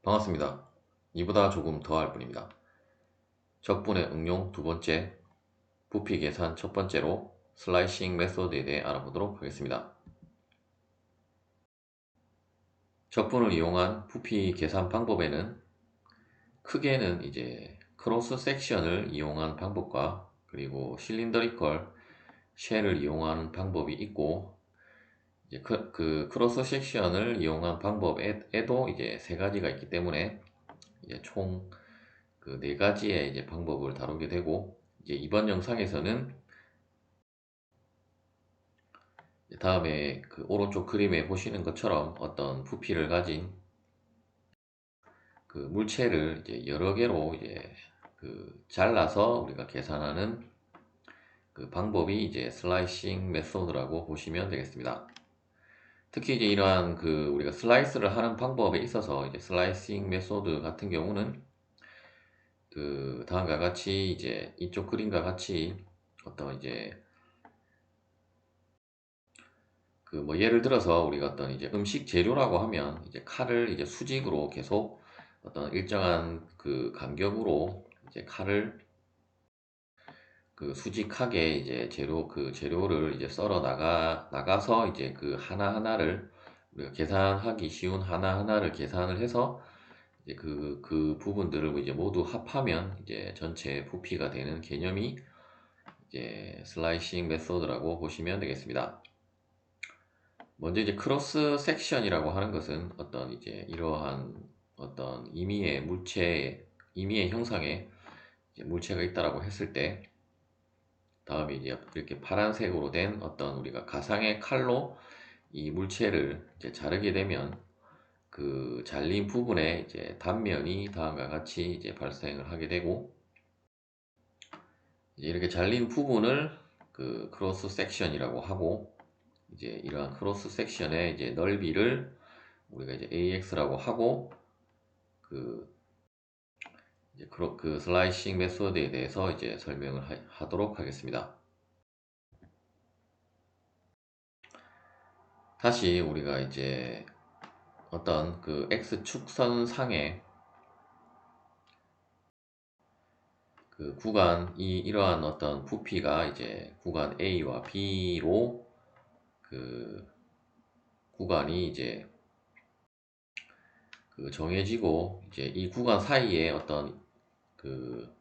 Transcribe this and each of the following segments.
반갑습니다. 이보다 조금 더 할 뿐입니다. 적분의 응용 두 번째, 부피 계산 첫 번째로 슬라이싱 메소드에 대해 알아보도록 하겠습니다. 적분을 이용한 부피 계산 방법에는 크게는 이제 크로스 섹션을 이용한 방법과 그리고 실린더리컬 쉘을 이용하는 방법이 있고, 이제 그 크로스 섹션을 이용한 방법에도 이제 세 가지가 있기 때문에 이제 총 그 네 가지의 이제 방법을 다루게 되고, 이제 이번 영상에서는 다음에 그 오른쪽 그림에 보시는 것처럼 어떤 부피를 가진 그 물체를 이제 여러 개로 이제 그 잘라서 우리가 계산하는 그 방법이 이제 슬라이싱 메소드라고 보시면 되겠습니다. 특히 이제 이러한 그 우리가 슬라이스를 하는 방법에 있어서 이제 슬라이싱 메소드 같은 경우는 그 다음과 같이 이제 이쪽 그림과 같이 어떤 이제 그 뭐 예를 들어서 우리가 어떤 이제 음식 재료라고 하면 이제 칼을 이제 수직으로 계속 어떤 일정한 그 간격으로 이제 칼을 그 수직하게 이제 그 재료를 이제 썰어 나가서 이제 그 하나하나를 우리가 계산하기 쉬운 하나하나를 계산을 해서 이제 그 부분들을 이제 모두 합하면 이제 전체 부피가 되는 개념이 이제 슬라이싱 메소드라고 보시면 되겠습니다. 먼저 이제 크로스 섹션이라고 하는 것은 어떤 이제 이러한 어떤 임의의 형상에 이제 물체가 있다라고 했을 때, 다음에 이제 이렇게 파란색으로 된 어떤 우리가 가상의 칼로 이 물체를 이제 자르게 되면 그 잘린 부분에 이제 단면이 다음과 같이 이제 발생을 하게 되고, 이제 이렇게 잘린 부분을 그 크로스 섹션이라고 하고, 이제 이러한 크로스 сек션의 이제 넓이를 우리가 이제 AX라고 하고, 그 이제 그 슬라이싱 메소드에 대해서 이제 설명을 하도록 하겠습니다. 다시 우리가 이제 어떤 그 X축선 상에 그 이러한 어떤 부피가 이제 구간 A와 B로 그 구간이 이제 그 정해지고, 이제 이 구간 사이에 어떤 그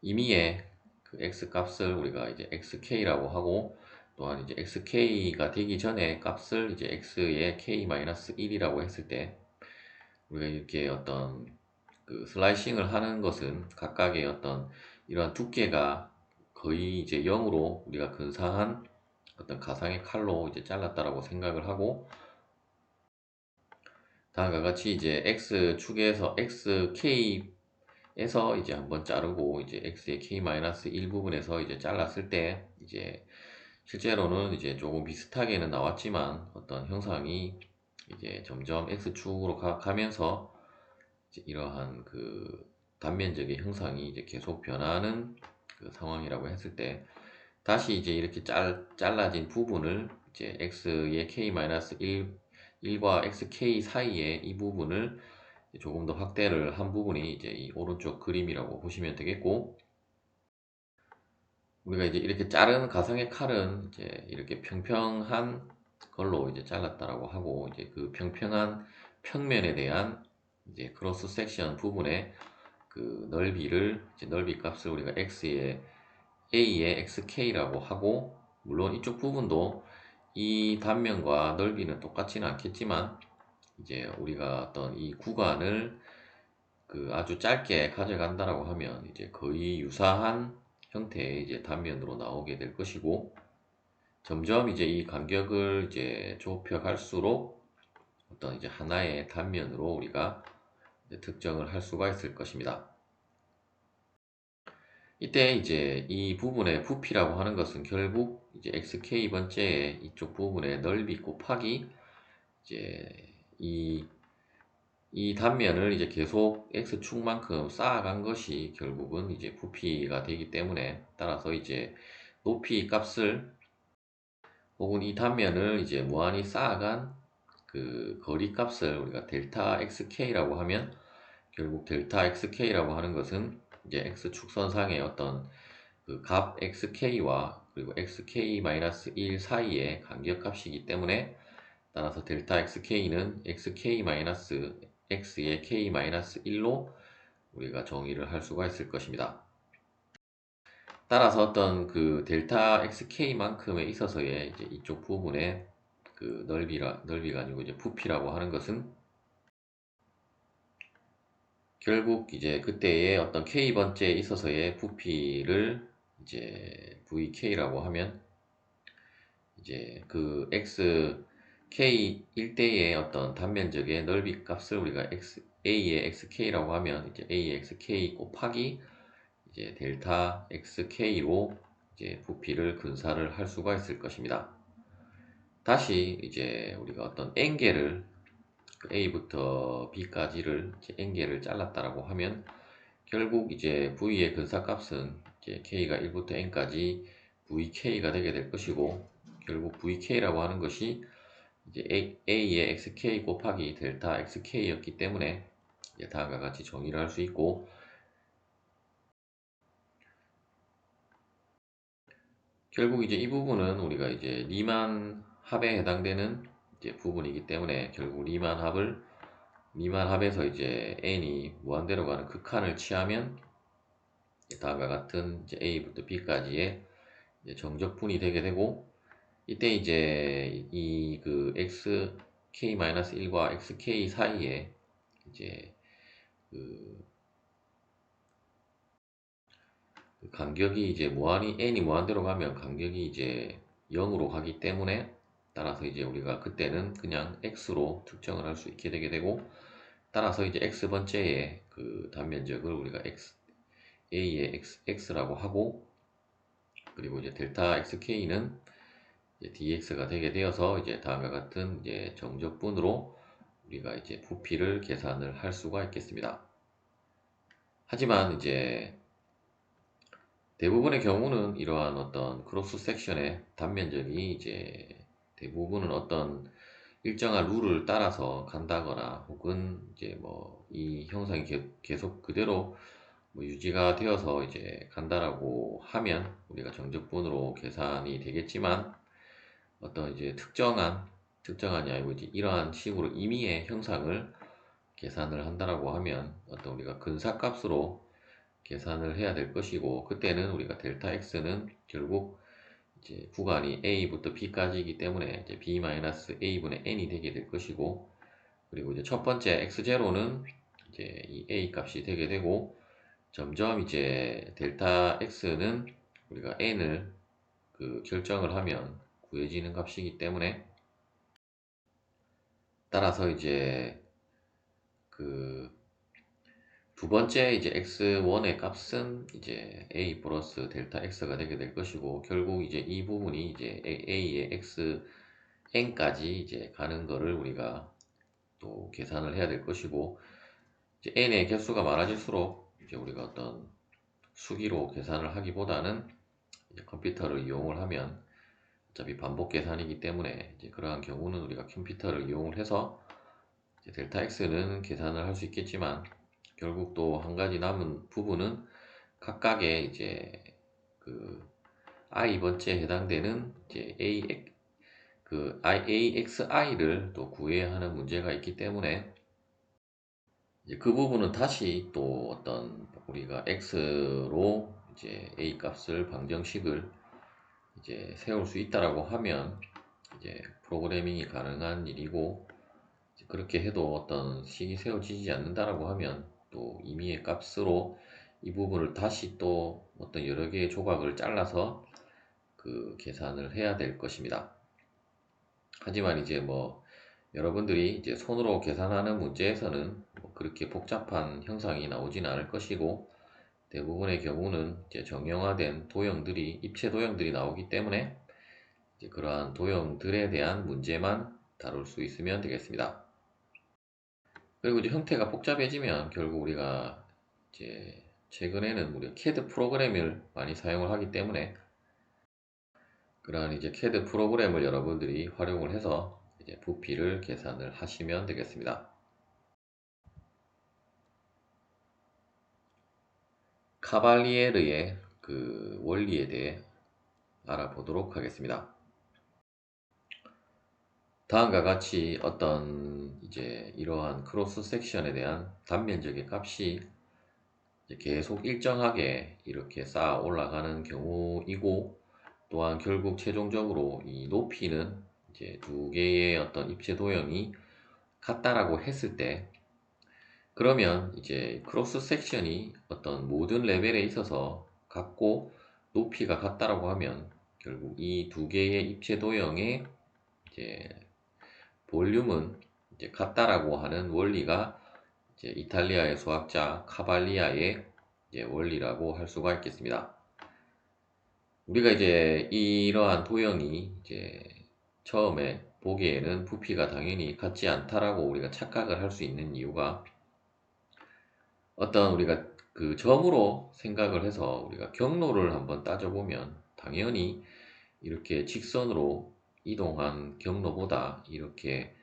임의의 그 x 값을 우리가 이제 xk라고 하고, 또한 이제 xk가 되기 전에 값을 이제 x의 k-1이라고 했을 때, 우리가 이렇게 어떤 그 슬라이싱을 하는 것은 각각의 어떤 이러한 두께가 거의 이제 0으로 우리가 근사한 어떤 가상의 칼로 이제 잘랐다라고 생각을 하고, 다음과 같이 이제 x축에서 xk에서 이제 한번 자르고, 이제 x의 k-1 부분에서 이제 잘랐을 때, 이제 실제로는 이제 조금 비슷하게는 나왔지만 어떤 형상이 이제 점점 x축으로 가면서 이제 이러한 그 단면적인 형상이 이제 계속 변하는 그 상황이라고 했을 때, 다시 이제 이렇게 잘라진 부분을 이제 x의 k-1과 xk 사이에 이 부분을 조금 더 확대를 한 부분이 이제 이 오른쪽 그림이라고 보시면 되겠고, 우리가 이제 이렇게 자른 가상의 칼은 이제 이렇게 평평한 걸로 이제 잘랐다라고 하고, 이제 그 평평한 평면에 대한 이제 크로스 섹션 부분의 그 넓이를 이제 넓이 값을 우리가 A의 xk라고 하고, 물론 이쪽 부분도 이 단면과 넓이는 똑같지는 않겠지만, 이제 우리가 어떤 이 구간을 그 아주 짧게 가져간다라고 하면 이제 거의 유사한 형태의 이제 단면으로 나오게 될 것이고, 점점 이제 이 간격을 이제 좁혀 갈수록 어떤 이제 하나의 단면으로 우리가 이제 특정을 할 수가 있을 것입니다. 이때 이제 이 부분의 부피라고 하는 것은 결국 이제 xk 번째의 이쪽 부분의 넓이 곱하기 이제 이 단면을 이제 계속 x축만큼 쌓아간 것이 결국은 이제 부피가 되기 때문에, 따라서 이제 높이 값을 혹은 이 단면을 이제 무한히 쌓아간 그 거리 값을 우리가 델타 xk라고 하면, 결국 델타 xk라고 하는 것은 이제 x축선상의 어떤 그 값 xk와 그리고 xk-1 사이의 간격값이기 때문에, 따라서 델타 xk는 xk-x의 k-1로 우리가 정의를 할 수가 있을 것입니다. 따라서 어떤 그 델타 xk만큼에 있어서의 이제 이쪽 부분의 그 넓이가 아니고 이제 부피라고 하는 것은 결국 이제 그때의 어떤 k번째에 있어서의 부피를 이제 vk라고 하면, 이제 그 x k 1대의 어떤 단면적의 넓이 값을 우리가 a의 xk라고 하면, 이제 a의 xk 곱하기 이제 델타 xk로 이제 부피를 근사를 할 수가 있을 것입니다. 다시 이제 우리가 어떤 n개를 a부터 b까지를 이제 n개를 잘랐다라고 하면, 결국 이제 v의 근사값은 이제 k가 1부터 n까지 vk가 되게 될 것이고, 결국 vk라고 하는 것이 이제 a의 xk 곱하기 델타 xk였기 때문에 이제 다음과 같이 정의를 할 수 있고, 결국 이제 이 부분은 우리가 이제 리만 합에 해당되는 이제 부분이기 때문에, 결국 리만 합에서 이제 n이 무한대로 가는 극한을 취하면 다음과 같은 이제 a부터 b까지의 이제 정적분이 되게 되고, 이때 이제 이 그 xk-1과 xk 사이에 이제 그 간격이 이제 n이 무한대로 가면 간격이 이제 0으로 가기 때문에, 따라서 이제 우리가 그때는 그냥 x로 특정을 할 수 있게 되게 되고, 따라서 이제 x번째의 그 단면적을 우리가 a의 x라고 하고, 그리고 이제 델타 xk는 이제 dx가 되게 되어서 이제 다음과 같은 이제 정적분으로 우리가 이제 부피를 계산을 할 수가 있겠습니다. 하지만 이제 대부분의 경우는 이러한 어떤 크로스 섹션의 단면적이 이제 대부분은 어떤 일정한 룰을 따라서 간다거나, 혹은 이제 뭐 이 형상이 계속 그대로 뭐 유지가 되어서 이제 간다라고 하면 우리가 정적분으로 계산이 되겠지만, 어떤 이제 특정한이 아니고 이제 이러한 식으로 임의의 형상을 계산을 한다라고 하면 어떤 우리가 근사값으로 계산을 해야 될 것이고, 그때는 우리가 델타 x는 결국 이제 구간이 a부터 b까지이기 때문에 이제 b-a분의 n이 되게 될 것이고, 그리고 이제 첫 번째 x0는 이제 이 a 값이 되게 되고, 점점 이제 델타 x는 우리가 n을 그 결정을 하면 구해지는 값이기 때문에, 따라서 이제 그 두 번째 이제 x1의 값은 이제 a 플러스 델타 x가 되게 될 것이고, 결국 이제 이 부분이 이제 a의 xn까지 이제 가는 거를 우리가 또 계산을 해야 될 것이고, 이제 n의 개수가 많아질수록 이제 우리가 어떤 수기로 계산을 하기보다는 이제 컴퓨터를 이용을 하면, 어차피 반복 계산이기 때문에 이제 그러한 경우는 우리가 컴퓨터를 이용을 해서 이제 델타 x는 계산을 할 수 있겠지만, 결국 또 한 가지 남은 부분은 각각의 이제 그 i번째에 해당되는 이제 AXI를 또 구해야 하는 문제가 있기 때문에, 이제 그 부분은 다시 또 어떤 우리가 X로 이제 A 값을 방정식을 이제 세울 수 있다라고 하면 이제 프로그래밍이 가능한 일이고, 이제 그렇게 해도 어떤 식이 세워지지 않는다라고 하면 또 임의의 값으로 이 부분을 다시 또 어떤 여러 개의 조각을 잘라서 그 계산을 해야 될 것입니다. 하지만 이제 뭐 여러분들이 이제 손으로 계산하는 문제에서는 뭐 그렇게 복잡한 형상이 나오지는 않을 것이고, 대부분의 경우는 이제 정형화된 도형들이, 입체 도형들이 나오기 때문에 이제 그러한 도형들에 대한 문제만 다룰 수 있으면 되겠습니다. 그리고 이제 형태가 복잡해지면 결국 우리가 이제 최근에는 우리가 CAD 프로그램을 많이 사용을 하기 때문에, 그러한 이제 CAD 프로그램을 여러분들이 활용을 해서 이제 부피를 계산을 하시면 되겠습니다. 카발리에르의 그 원리에 대해 알아보도록 하겠습니다. 다음과 같이 어떤 이제 이러한 크로스 섹션에 대한 단면적의 값이 계속 일정하게 이렇게 쌓아 올라가는 경우이고, 또한 결국 최종적으로 이 높이는 이제 두 개의 어떤 입체 도형이 같다라고 했을 때, 그러면 이제 크로스 섹션이 어떤 모든 레벨에 있어서 같고 높이가 같다라고 하면 결국 이 두 개의 입체 도형의 이제 볼륨은 이제 같다라고 하는 원리가 이제 이탈리아의 수학자 카발리아의 이제 원리라고 할 수가 있겠습니다. 우리가 이제 이러한 도형이 이제 처음에 보기에는 부피가 당연히 같지 않다라고 우리가 착각을 할 수 있는 이유가, 어떤 우리가 그 점으로 생각을 해서 우리가 경로를 한번 따져보면 당연히 이렇게 직선으로 이동한 경로보다 이렇게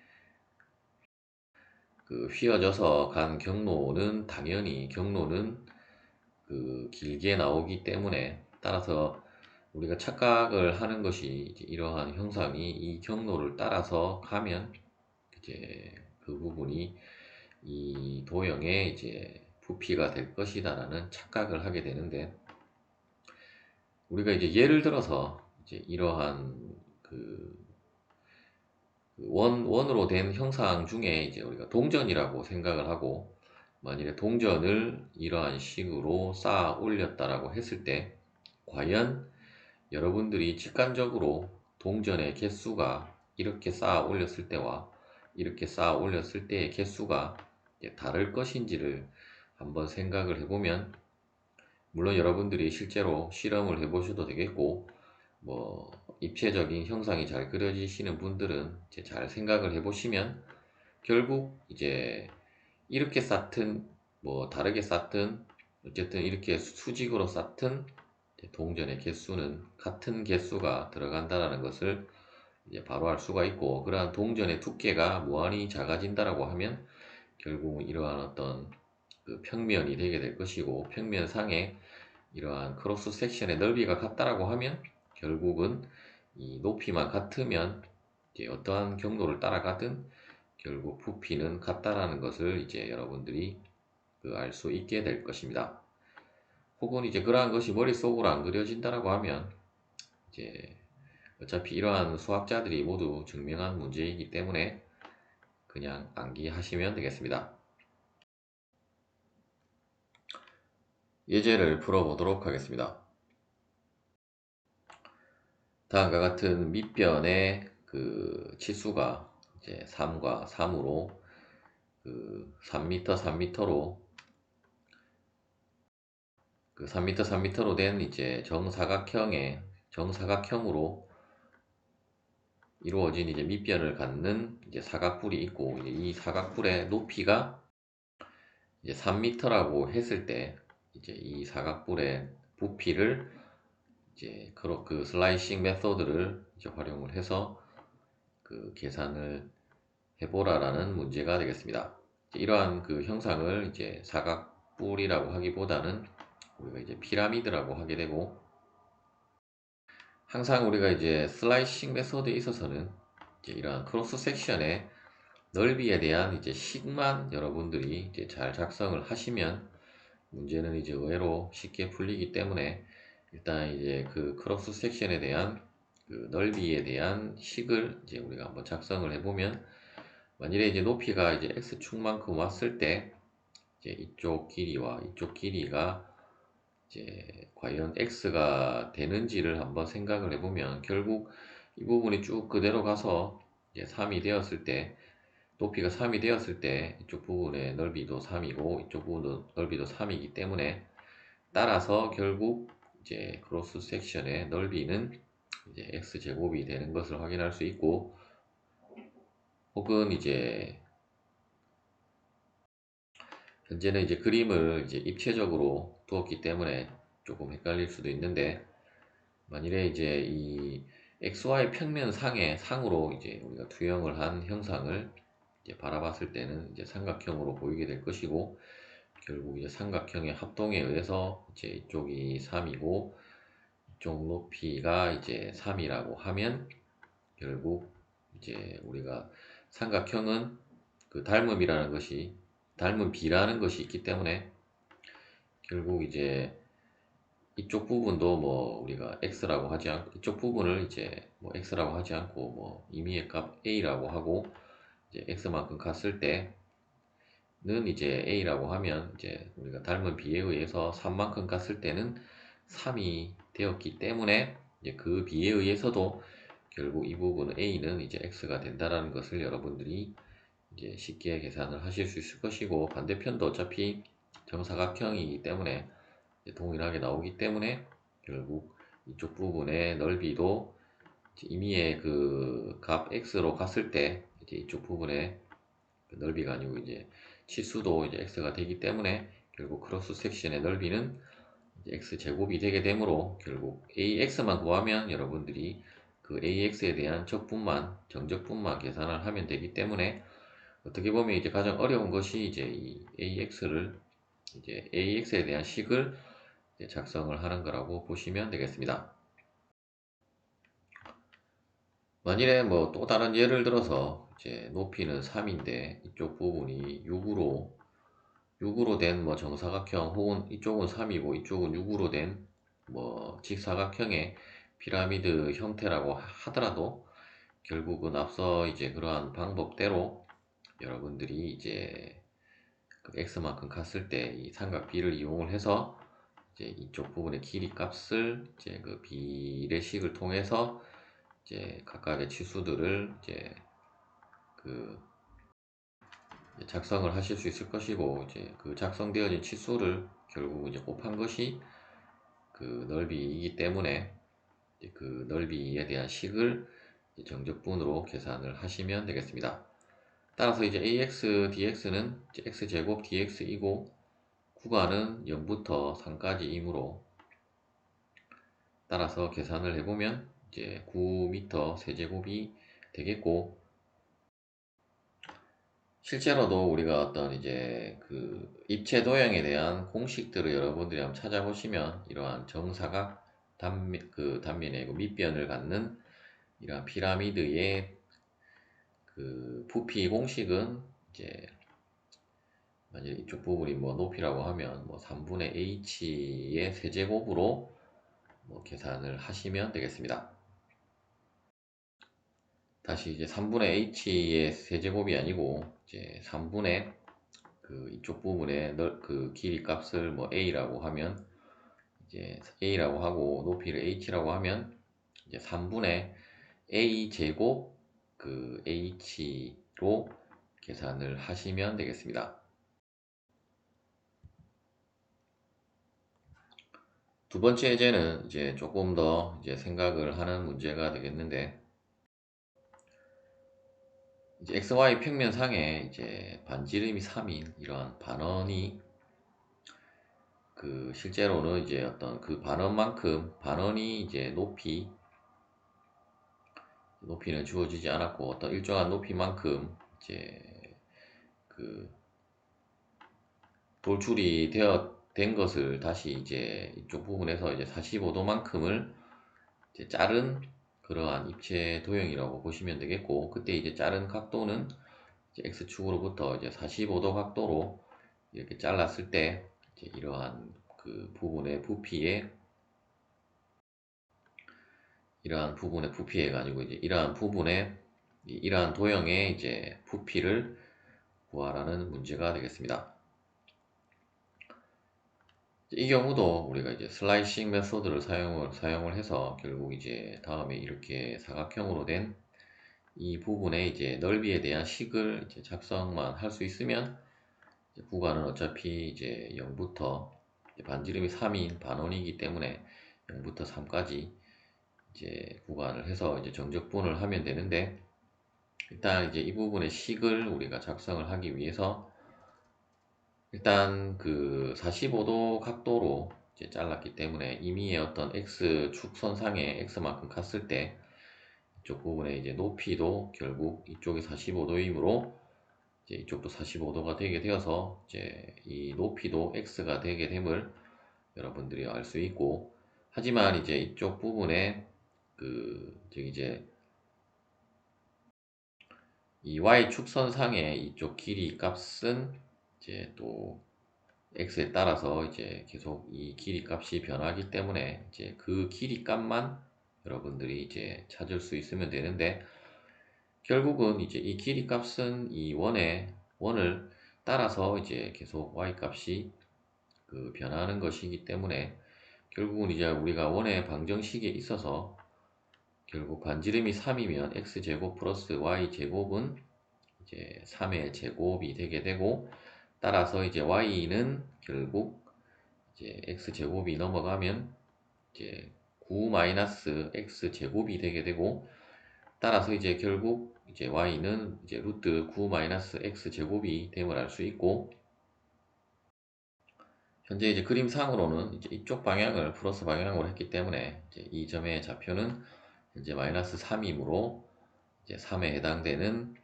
그 휘어져서 간 경로는 당연히 경로는 그 길게 나오기 때문에, 따라서 우리가 착각을 하는 것이 이제 이러한 형상이 이 경로를 따라서 가면 이제 그 부분이 이 도형의 이제 부피가 될 것이다라는 착각을 하게 되는데, 우리가 이제 예를 들어서 이제 이러한 그 원으로 된 형상 중에 이제 우리가 동전이라고 생각을 하고, 만일에 동전을 이러한 식으로 쌓아 올렸다라고 했을 때, 과연 여러분들이 직관적으로 동전의 개수가 이렇게 쌓아 올렸을 때와 이렇게 쌓아 올렸을 때의 개수가 다를 것인지를 한번 생각을 해보면, 물론 여러분들이 실제로 실험을 해보셔도 되겠고, 뭐 입체적인 형상이 잘 그려지시는 분들은 이제 잘 생각을 해보시면 결국 이제 이렇게 쌓든 뭐 다르게 쌓든 어쨌든 이렇게 수직으로 쌓든 동전의 개수는 같은 개수가 들어간다는 것을 이제 바로 알 수가 있고, 그러한 동전의 두께가 무한히 작아진다라고 하면 결국 이러한 어떤 그 평면이 되게 될 것이고, 평면상에 이러한 크로스 섹션의 넓이가 같다라고 하면 결국은 이 높이만 같으면 이제 어떠한 경로를 따라가든 결국 부피는 같다라는 것을 이제 여러분들이 그 알 수 있게 될 것입니다. 혹은 이제 그러한 것이 머릿속으로 안 그려진다라고 하면 이제 어차피 이러한 수학자들이 모두 증명한 문제이기 때문에 그냥 암기하시면 되겠습니다. 예제를 풀어보도록 하겠습니다. 다음과 같은 밑변의 그 치수가 이제 3과 3으로 그 3m, 3m로 그 3m, 3m로 된 이제 정사각형으로 이루어진 이제 밑변을 갖는 이제 사각뿔이 있고, 이제 이 사각뿔의 높이가 이제 3m라고 했을 때, 이제 이 사각뿔의 부피를 이제 그 슬라이싱 메소드를 이제 활용을 해서 그 계산을 해보라라는 문제가 되겠습니다. 이러한 그 형상을 이제 사각뿔이라고 하기보다는 우리가 이제 피라미드라고 하게 되고, 항상 우리가 이제 슬라이싱 메소드에 있어서는 이제 이러한 크로스 섹션의 넓이에 대한 이제 식만 여러분들이 이제 잘 작성을 하시면 문제는 이제 의외로 쉽게 풀리기 때문에, 일단 이제 그 크로스 섹션에 대한 그 넓이에 대한 식을 이제 우리가 한번 작성을 해보면, 만일에 이제 높이가 이제 x축만큼 왔을 때 이제 이쪽 길이와 이쪽 길이가 이제 과연 x가 되는지를 한번 생각을 해보면, 결국 이 부분이 쭉 그대로 가서 이제 3이 되었을 때, 높이가 3이 되었을 때 이쪽 부분의 넓이도 3이고 이쪽 부분도 넓이도 3이기 때문에, 따라서 결국 이제 크로스 섹션의 넓이는 이제 x제곱이 되는 것을 확인할 수 있고, 혹은 이제 현재는 이제 그림을 이제 입체적으로 두었기 때문에 조금 헷갈릴 수도 있는데, 만일에 이제 이 XY 평면 상으로 이제 우리가 투영을 한 형상을 이제 바라봤을 때는 이제 삼각형으로 보이게 될 것이고, 결국 이제 삼각형의 합동에 의해서 이제 이쪽이 3이고 이쪽 높이가 이제 3이라고 하면 결국 이제 우리가 삼각형은 그 닮음이라는 것이 닮은 비라는 것이 있기 때문에 결국 이제 이쪽 부분도 뭐 우리가 x라고 하지 않고 이쪽 부분을 이제 뭐 x라고 하지 않고 뭐 임의의 값 a라고 하고 이제 x만큼 갔을 때는 이제 a라고 하면 이제 우리가 닮은 b에 의해서 3만큼 갔을 때는 3이 되었기 때문에 이제 그 b에 의해서도 결국 이 부분 a는 이제 x가 된다라는 것을 여러분들이 이제 쉽게 계산을 하실 수 있을 것이고, 반대편도 어차피 정사각형이기 때문에 동일하게 나오기 때문에 결국 이쪽 부분의 넓이도 임의의 그 값 x로 갔을 때 이제 이쪽 부분의 그 넓이가 아니고 이제 치수도 이제 x가 되기 때문에 결국 크로스 섹션의 넓이는 이제 x 제곱이 되게 되므로 결국 ax만 구하면 여러분들이 그 ax에 대한 정적분만 계산을 하면 되기 때문에, 어떻게 보면 이제 가장 어려운 것이 이제 이 ax에 대한 식을 작성을 하는 거라고 보시면 되겠습니다. 만일에 뭐 또 다른 예를 들어서 이제 높이는 3인데 이쪽 부분이 6으로 된 뭐 정사각형, 혹은 이쪽은 3이고 이쪽은 6으로 된 뭐 직사각형의 피라미드 형태라고 하더라도 결국은 앞서 이제 그러한 방법대로 여러분들이 이제 그 x만큼 갔을 때 이 삼각 b를 이용을 해서 이제 이쪽 부분의 길이 값을 이제 그 비례식을 통해서 이제 각각의 치수들을 이제 그 작성을 하실 수 있을 것이고, 이제 그 작성되어진 치수를 결국 이제 곱한 것이 그 넓이이기 때문에 이제 그 넓이에 대한 식을 정적분으로 계산을 하시면 되겠습니다. 따라서 이제 ax dx는 이제 x제곱 dx이고 구간은 0부터 3까지이므로 따라서 계산을 해보면 이제 9m 세제곱이 되겠고, 실제로도 우리가 어떤 이제 그 입체 도형에 대한 공식들을 여러분들이 한번 찾아보시면 이러한 정사각 단면의 밑변을 갖는 이러한 피라미드의 그 부피 공식은 이제 만약 이쪽 부분이 뭐 높이라고 하면 뭐 3분의 h의 세제곱으로 뭐 계산을 하시면 되겠습니다. 다시 이제 3분의 h의 세제곱이 아니고 이제 3분의 그 이쪽 부분의 그 길이 값을 뭐 a라고 하면 이제 a라고 하고 높이를 h라고 하면 이제 3분의 a 제곱 그 h로 계산을 하시면 되겠습니다. 두 번째 예제는 이제 조금 더 이제 생각을 하는 문제가 되겠는데, 이제 XY 평면상에 이제 반지름이 3인 이러한 반원이 그 실제로는 이제 어떤 그 반원이 이제 높이는 주어지지 않았고 어떤 일정한 높이만큼 이제 그 돌출이 된 것을 다시 이제 이쪽 부분에서 이제 45도만큼을 이제 자른 그러한 입체 도형이라고 보시면 되겠고, 그때 이제 자른 각도는 이제 x축으로부터 이제 45도 각도로 이렇게 잘랐을 때 이제 이러한 그 부분의 부피에 가지고 이제 이러한 도형의 이제 부피를 구하라는 문제가 되겠습니다. 이 경우도 우리가 이제 슬라이싱 메소드를 사용을 해서 결국 이제 다음에 이렇게 사각형으로 된 이 부분의 이제 넓이에 대한 식을 이제 작성만 할 수 있으면, 이제 구간은 어차피 이제 0부터 반지름이 3인 반원이기 때문에 0부터 3까지 이제 구간을 해서 이제 정적분을 하면 되는데, 일단 이제 이 부분의 식을 우리가 작성을 하기 위해서 일단 그 45도 각도로 이제 잘랐기 때문에 임의의 어떤 x축 선상에 x만큼 갔을 때 이쪽 부분의 이제 높이도 결국 이쪽이 45도이므로 이제 이쪽도 45도가 되게 되어서 이제 이 높이도 x가 되게 됨을 여러분들이 알 수 있고, 하지만 이제 이쪽 부분에 즉 이제 이 y 축선상의 이쪽 길이 값은 이제 또 x에 따라서 이제 계속 이 길이 값이 변하기 때문에 이제 그 길이 값만 여러분들이 이제 찾을 수 있으면 되는데, 결국은 이제 이 길이 값은 이 원을 따라서 이제 계속 y 값이 변하는 것이기 때문에, 결국은 이제 우리가 원의 방정식에 있어서 결국 반지름이 3이면 x제곱 플러스 y제곱은 이제 3의 제곱이 되게 되고, 따라서 이제 y는 결국 이제 x제곱이 넘어가면 이제 9 마이너스 x제곱이 되게 되고, 따라서 이제 결국 이제 y는 이제 루트 9 마이너스 x제곱이 됨을 알 수 있고, 현재 이제 그림상으로는 이제 이쪽 방향을 플러스 방향으로 했기 때문에 이제 이 점의 좌표는 현재 마이너스 3이므로 이제 3에 해당되는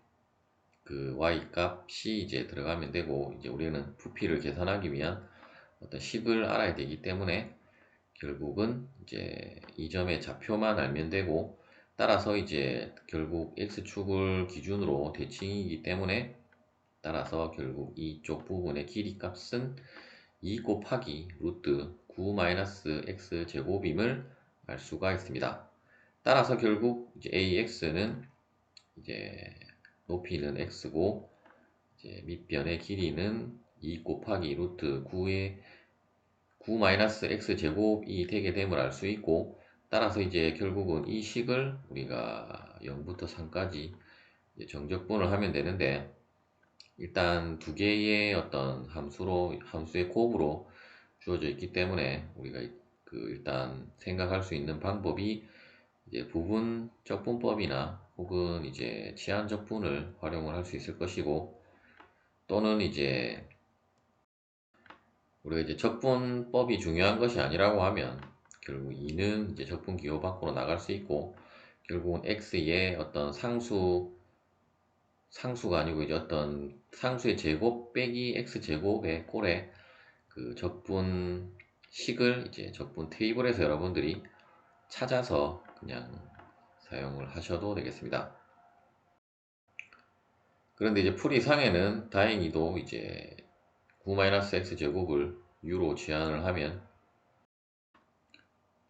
그 y 값이 이제 들어가면 되고, 이제 우리는 부피를 계산하기 위한 어떤 식을 알아야 되기 때문에 결국은 이제 이 점의 좌표만 알면 되고, 따라서 이제 결국 x축을 기준으로 대칭이기 때문에, 따라서 결국 이쪽 부분의 길이 값은 2 곱하기 루트 9 마이너스 x 제곱임을 알 수가 있습니다. 따라서 결국 이제 ax는 이제 높이는 x고, 이제 밑변의 길이는 2 곱하기 루트 9 마이너스 x 제곱이 되게 됨을 알 수 있고, 따라서 이제 결국은 이 식을 우리가 0부터 3까지 정적분을 하면 되는데, 일단 두 개의 어떤 함수의 곱으로 주어져 있기 때문에 우리가 일단 생각할 수 있는 방법이 이제 부분 적분법이나 혹은 이제 치환 적분을 활용을 할 수 있을 것이고, 또는 이제 우리가 이제 적분법이 중요한 것이 아니라고 하면 결국 2는 이제 적분 기호 밖으로 나갈 수 있고, 결국은 x의 어떤 상수가 아니고 이제 어떤 상수의 제곱 빼기 x 제곱의 꼴에 그 적분식을 이제 적분 테이블에서 여러분들이 찾아서 그냥 사용을 하셔도 되겠습니다. 그런데 이제 풀이상에는 다행히도 이제 9-x 제곱을 u로 치환을 하면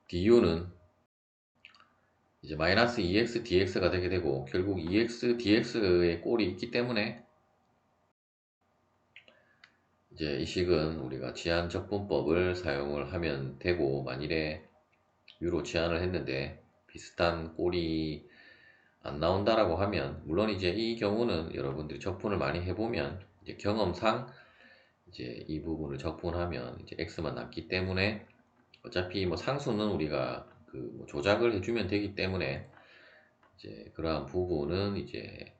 du는 이제 마이너스 2x dx가 되게 되고, 결국 2x dx의 꼴이 있기 때문에 이제 이 식은 우리가 치환 적분법을 사용을 하면 되고, 만일에 u로 치환을 했는데 비슷한 꼴이 안 나온다라고 하면, 물론 이제 이 경우는 여러분들이 적분을 많이 해보면 이제 경험상 이제 이 부분을 적분하면 이제 x만 남기 때문에, 어차피 뭐 상수는 우리가 뭐 조작을 해주면 되기 때문에 이제 그러한 부분은 이제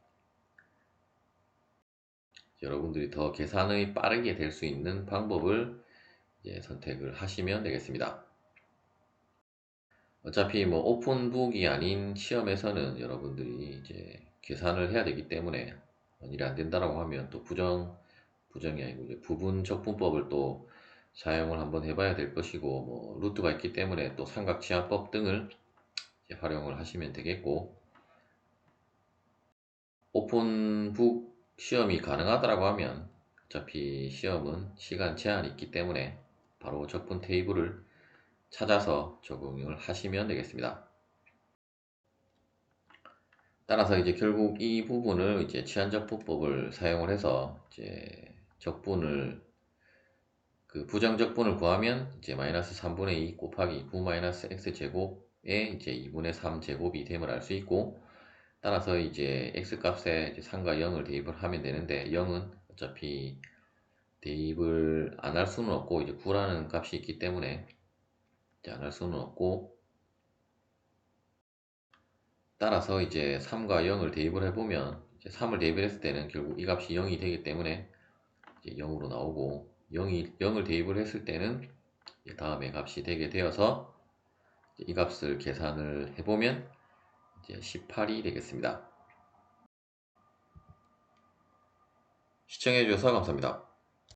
여러분들이 더 계산이 빠르게 될 수 있는 방법을 이제 선택을 하시면 되겠습니다. 어차피 뭐 오픈북이 아닌 시험에서는 여러분들이 이제 계산을 해야 되기 때문에, 만일에 안 된다라고 하면 또 부정이 아니고 이제 부분 적분법을 또 사용을 한번 해봐야 될 것이고, 뭐 루트가 있기 때문에 또 삼각치환법 등을 이제 활용을 하시면 되겠고, 오픈북 시험이 가능하다라고 하면 어차피 시험은 시간 제한이 있기 때문에 바로 적분 테이블을 찾아서 적용을 하시면 되겠습니다. 따라서 이제 결국 이 부분을 이제 치환적분법을 사용을 해서 이제 적분을 부정적분을 구하면 이제 마이너스 3분의 2 곱하기 9 마이너스 x 제곱에 이제 2분의 3 제곱이 됨을 알 수 있고, 따라서 이제 x 값에 이제 3과 0을 대입을 하면 되는데, 0은 어차피 대입을 안 할 수는 없고 이제 9라는 값이 있기 때문에 이제 안 할 수는 없고, 따라서 이제 3과 0을 대입을 해보면 이제 3을 대입을 했을 때는 결국 이 값이 0이 되기 때문에 이제 0으로 나오고, 0을 대입을 했을 때는 다음에 값이 되게 되어서 이 값을 계산을 해보면 이제 18이 되겠습니다. 시청해 주셔서 감사합니다.